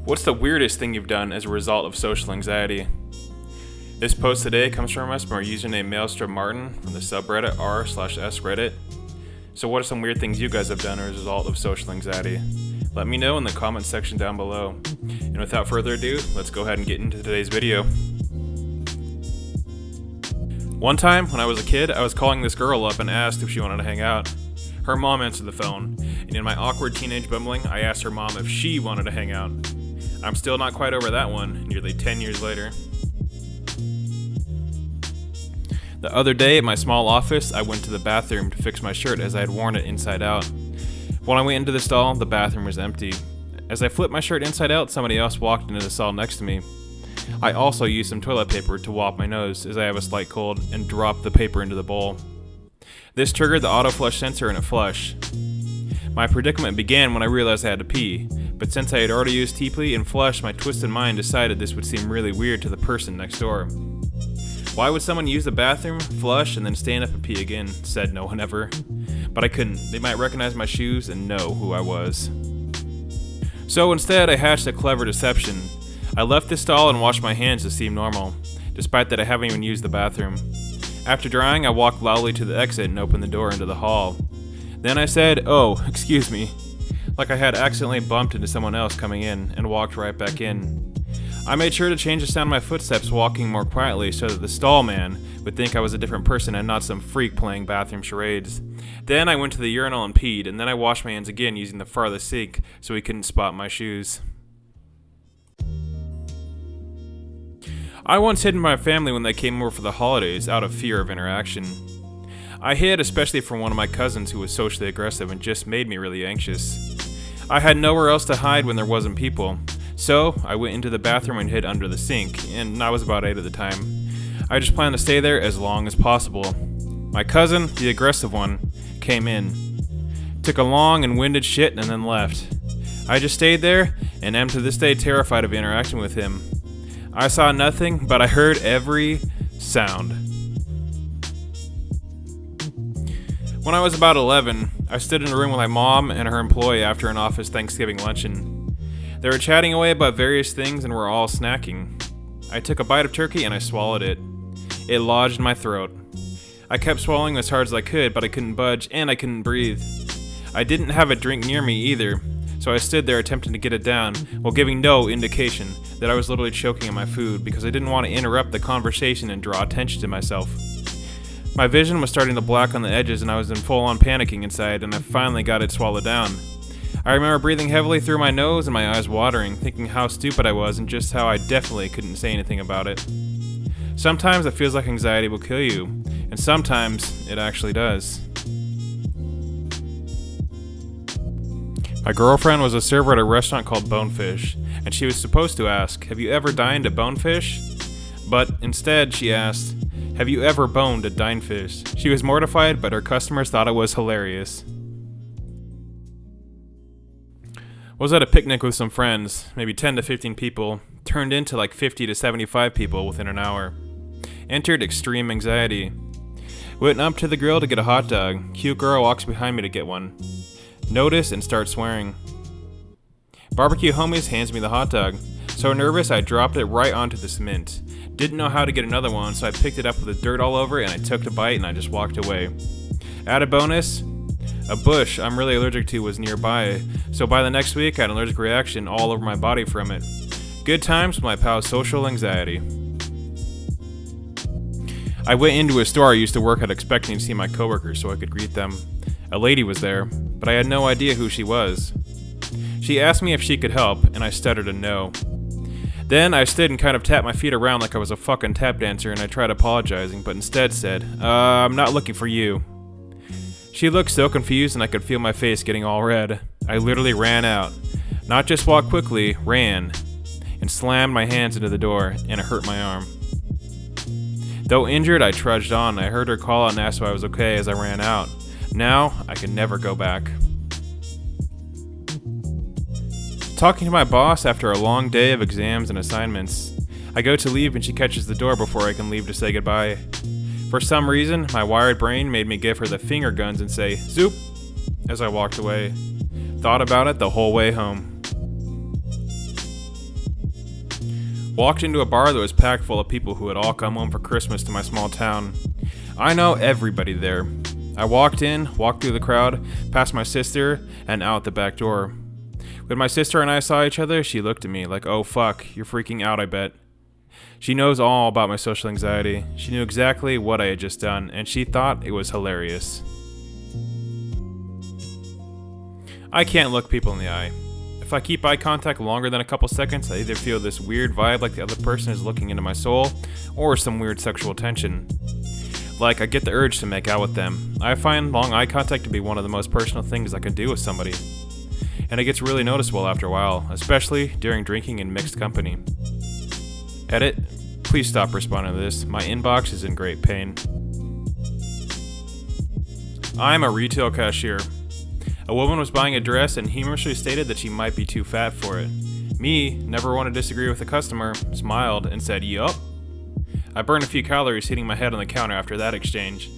What's the weirdest thing you've done as a result of social anxiety? This post today comes from our username Maelstrom Martin from the subreddit r/AskReddit. So what are some weird things you guys have done as a result of social anxiety? Let me know in the comments section down below. And without further ado, let's go ahead and get into today's video. One time, when I was a kid, I was calling this girl up and asked if she wanted to hang out. Her mom answered the phone, and in my awkward teenage bumbling, I asked her mom if she wanted to hang out. I'm still not quite over that one, nearly 10 years later. The other day at my small office, I went to the bathroom to fix my shirt as I had worn it inside out. When I went into the stall, the bathroom was empty. As I flipped my shirt inside out, somebody else walked into the stall next to me. I also used some toilet paper to wipe my nose as I have a slight cold and dropped the paper into the bowl. This triggered the auto flush sensor and it flushed. My predicament began when I realized I had to pee, but since I had already used TP and flush, my twisted mind decided this would seem really weird to the person next door. Why would someone use the bathroom, flush, and then stand up and pee again? Said no one ever. But I couldn't. They might recognize my shoes and know who I was. So instead, I hatched a clever deception. I left the stall and washed my hands to seem normal, despite that I haven't even used the bathroom. After drying, I walked loudly to the exit and opened the door into the hall. Then I said, "Oh, excuse me," like I had accidentally bumped into someone else coming in, and walked right back in. I made sure to change the sound of my footsteps, walking more quietly so that the stall man would think I was a different person and not some freak playing bathroom charades. Then I went to the urinal and peed, and then I washed my hands again using the farthest sink so he couldn't spot my shoes. I once hid my family when they came over for the holidays out of fear of interaction. I hid especially from one of my cousins who was socially aggressive and just made me really anxious. I had nowhere else to hide when there wasn't people, so I went into the bathroom and hid under the sink, and I was about 8 at the time. I just planned to stay there as long as possible. My cousin, the aggressive one, came in, took a long and winded shit, and then left. I just stayed there and am to this day terrified of interacting with him. I saw nothing, but I heard every sound. When I was about 11, I stood in a room with my mom and her employee after an office Thanksgiving luncheon. They were chatting away about various things and were all snacking. I took a bite of turkey and I swallowed it. It lodged in my throat. I kept swallowing as hard as I could, but I couldn't budge and I couldn't breathe. I didn't have a drink near me either, so I stood there attempting to get it down while giving no indication that I was literally choking on my food because I didn't want to interrupt the conversation and draw attention to myself. My vision was starting to black on the edges and I was in full-on panicking inside, and I finally got it swallowed down. I remember breathing heavily through my nose and my eyes watering, thinking how stupid I was and just how I definitely couldn't say anything about it. Sometimes it feels like anxiety will kill you, and sometimes it actually does. My girlfriend was a server at a restaurant called Bonefish, and she was supposed to ask, "Have you ever dined at Bonefish?" But instead she asked, "Have you ever boned at Dinefish?" She was mortified, but her customers thought it was hilarious. Was at a picnic with some friends, maybe 10 to 15 people, turned into like 50 to 75 people within an hour. Entered extreme anxiety. Went up to the grill to get a hot dog. Cute girl walks behind me to get one. Notice and start swearing. Barbecue homies hands me the hot dog. So nervous I dropped it right onto the cement. Didn't know how to get another one, so I picked it up with the dirt all over it and I took a bite and I just walked away. Added bonus, a bush I'm really allergic to was nearby, so by the next week I had an allergic reaction all over my body from it. Good times with my pal's social anxiety. I went into a store I used to work at expecting to see my coworkers so I could greet them. A lady was there, but I had no idea who she was. She asked me if she could help, and I stuttered a no. Then I stood and kind of tapped my feet around like I was a fucking tap dancer, and I tried apologizing, but instead said, I'm not looking for you." She looked so confused and I could feel my face getting all red. I literally ran out. Not just walked quickly, ran. And slammed my hands into the door, and it hurt my arm. Though injured, I trudged on. I heard her call out and asked if I was okay as I ran out. Now, I can never go back. Talking to my boss after a long day of exams and assignments. I go to leave and she catches the door before I can leave to say goodbye. For some reason, my wired brain made me give her the finger guns and say, "Zoop," as I walked away. Thought about it the whole way home. Walked into a bar that was packed full of people who had all come home for Christmas to my small town. I know everybody there. I walked through the crowd, past my sister, and out the back door. When my sister and I saw each other, she looked at me like, "Oh fuck, you're freaking out, I bet." She knows all about my social anxiety. She knew exactly what I had just done, and she thought it was hilarious. I can't look people in the eye. If I keep eye contact longer than a couple seconds, I either feel this weird vibe like the other person is looking into my soul, or some weird sexual tension. Like, I get the urge to make out with them. I find long eye contact to be one of the most personal things I can do with somebody. And it gets really noticeable after a while, especially during drinking in mixed company. Edit, please stop responding to this. My inbox is in great pain. I'm a retail cashier. A woman was buying a dress and humorously stated that she might be too fat for it. Me, never one to disagree with the customer, smiled and said, "Yup." I burned a few calories hitting my head on the counter after that exchange.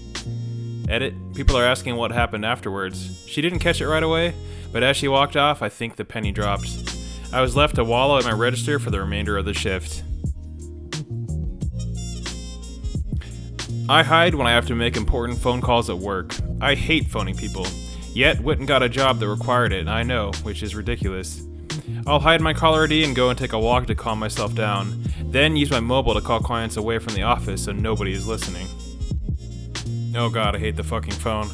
Edit, people are asking what happened afterwards. She didn't catch it right away, but as she walked off, I think the penny dropped. I was left to wallow at my register for the remainder of the shift. I hide when I have to make important phone calls at work. I hate phoning people. Yet, went and got a job that required it, I know, which is ridiculous. I'll hide my caller ID and go and take a walk to calm myself down, then use my mobile to call clients away from the office so nobody is listening. Oh god, I hate the fucking phone.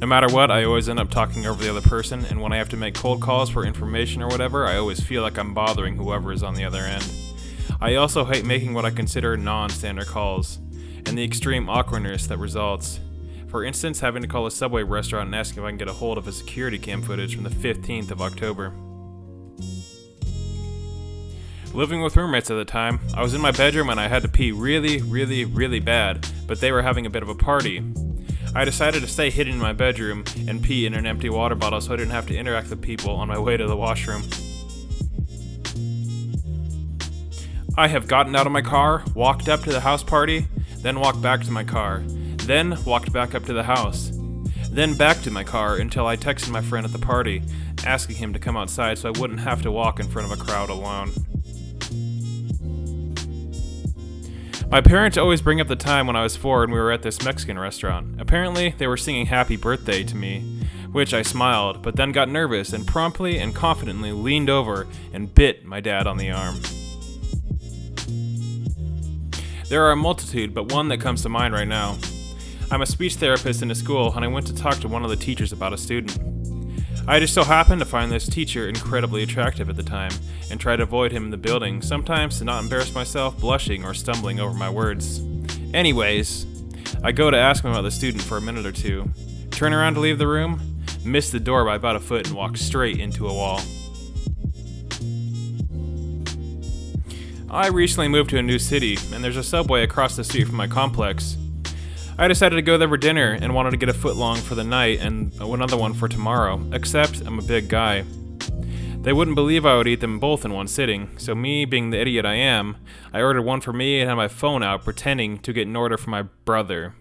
No matter what, I always end up talking over the other person, and when I have to make cold calls for information or whatever, I always feel like I'm bothering whoever is on the other end. I also hate making what I consider non-standard calls, and the extreme awkwardness that results. For instance, having to call a Subway restaurant and asking if I can get a hold of a security cam footage from the 15th of October. Living with roommates at the time, I was in my bedroom and I had to pee really bad, but they were having a bit of a party. I decided to stay hidden in my bedroom and pee in an empty water bottle so I didn't have to interact with people on my way to the washroom. I have gotten out of my car, walked up to the house party, then walked back to my car. Then walked back up to the house. Then back to my car until I texted my friend at the party, asking him to come outside so I wouldn't have to walk in front of a crowd alone. My parents always bring up the time when I was 4 and we were at this Mexican restaurant. Apparently, they were singing happy birthday to me, which I smiled, but then got nervous and promptly and confidently leaned over and bit my dad on the arm. There are a multitude, but one that comes to mind right now. I'm a speech therapist in a school, and I went to talk to one of the teachers about a student. I just so happened to find this teacher incredibly attractive at the time, and tried to avoid him in the building, sometimes to not embarrass myself blushing or stumbling over my words. Anyways, I go to ask him about the student for a minute or two, turn around to leave the room, miss the door by about a foot and walk straight into a wall. I recently moved to a new city, and there's a Subway across the street from my complex. I decided to go there for dinner and wanted to get a footlong for the night and another one for tomorrow, except I'm a big guy. They wouldn't believe I would eat them both in one sitting, so me being the idiot I am, I ordered one for me and had my phone out pretending to get an order for my brother.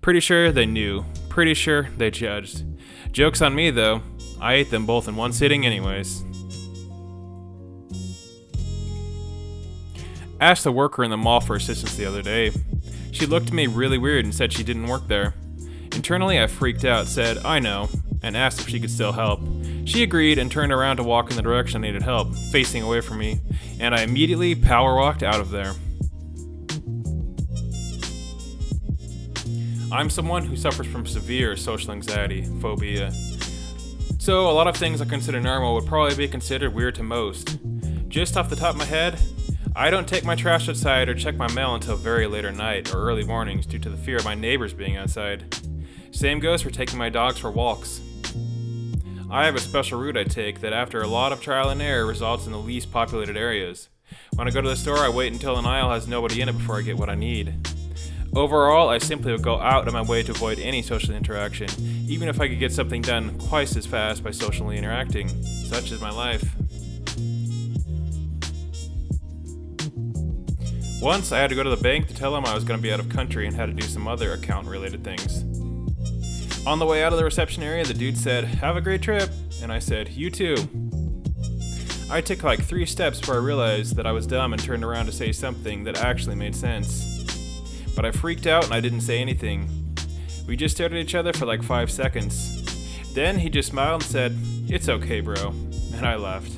Pretty sure they knew. Pretty sure they judged. Joke's on me though, I ate them both in one sitting anyways. Asked the worker in the mall for assistance the other day. She looked at me really weird and said she didn't work there. Internally, I freaked out, said, "I know," and asked if she could still help. She agreed and turned around to walk in the direction I needed help, facing away from me, and I immediately power walked out of there. I'm someone who suffers from severe social anxiety, phobia. So a lot of things I consider normal would probably be considered weird to most. Just off the top of my head, I don't take my trash outside or check my mail until very late at night or early mornings due to the fear of my neighbors being outside. Same goes for taking my dogs for walks. I have a special route I take that after a lot of trial and error results in the least populated areas. When I go to the store, I wait until an aisle has nobody in it before I get what I need. Overall, I simply would go out of my way to avoid any social interaction, even if I could get something done twice as fast by socially interacting. Such is my life. Once, I had to go to the bank to tell them I was going to be out of country and had to do some other account-related things. On the way out of the reception area, the dude said, "Have a great trip," and I said, "You too." I took like 3 steps before I realized that I was dumb and turned around to say something that actually made sense. But I freaked out and I didn't say anything. We just stared at each other for like 5 seconds. Then he just smiled and said, "It's okay, bro," and I left.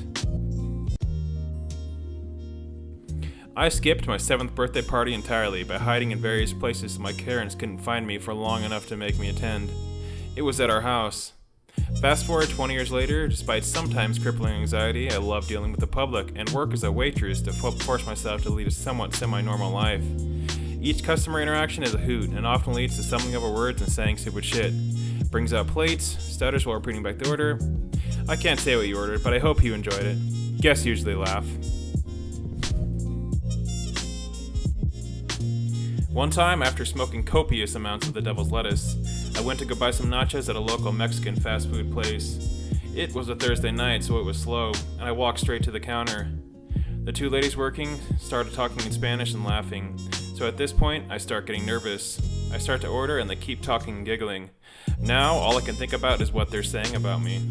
I skipped my 7th birthday party entirely by hiding in various places so my parents couldn't find me for long enough to make me attend. It was at our house. Fast forward 20 years later, despite sometimes crippling anxiety, I love dealing with the public and work as a waitress to force myself to lead a somewhat semi-normal life. Each customer interaction is a hoot and often leads to stumbling over words and saying stupid shit. Brings out plates, stutters while repeating back the order. I can't say what you ordered, but I hope you enjoyed it. Guests usually laugh. One time, after smoking copious amounts of the devil's lettuce, I went to go buy some nachos at a local Mexican fast food place. It was a Thursday night, so it was slow, and I walked straight to the counter. The 2 ladies working started talking in Spanish and laughing, so at this point, I start getting nervous. I start to order, and they keep talking and giggling. Now, all I can think about is what they're saying about me.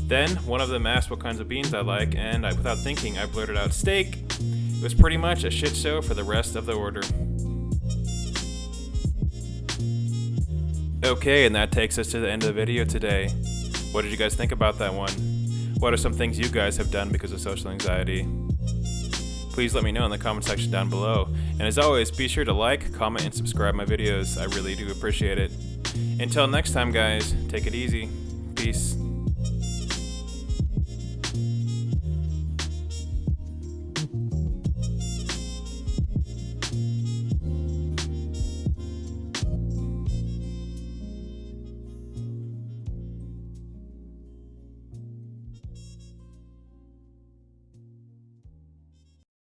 Then, one of them asked what kinds of beans I like, and without thinking, I blurted out steak. It was pretty much a shit show for the rest of the order. Okay, and that takes us to the end of the video today. What did you guys think about that one? What are some things you guys have done because of social anxiety? Please let me know in the comment section down below. And as always, be sure to like, comment, and subscribe my videos. I really do appreciate it. Until next time, guys, take it easy. Peace.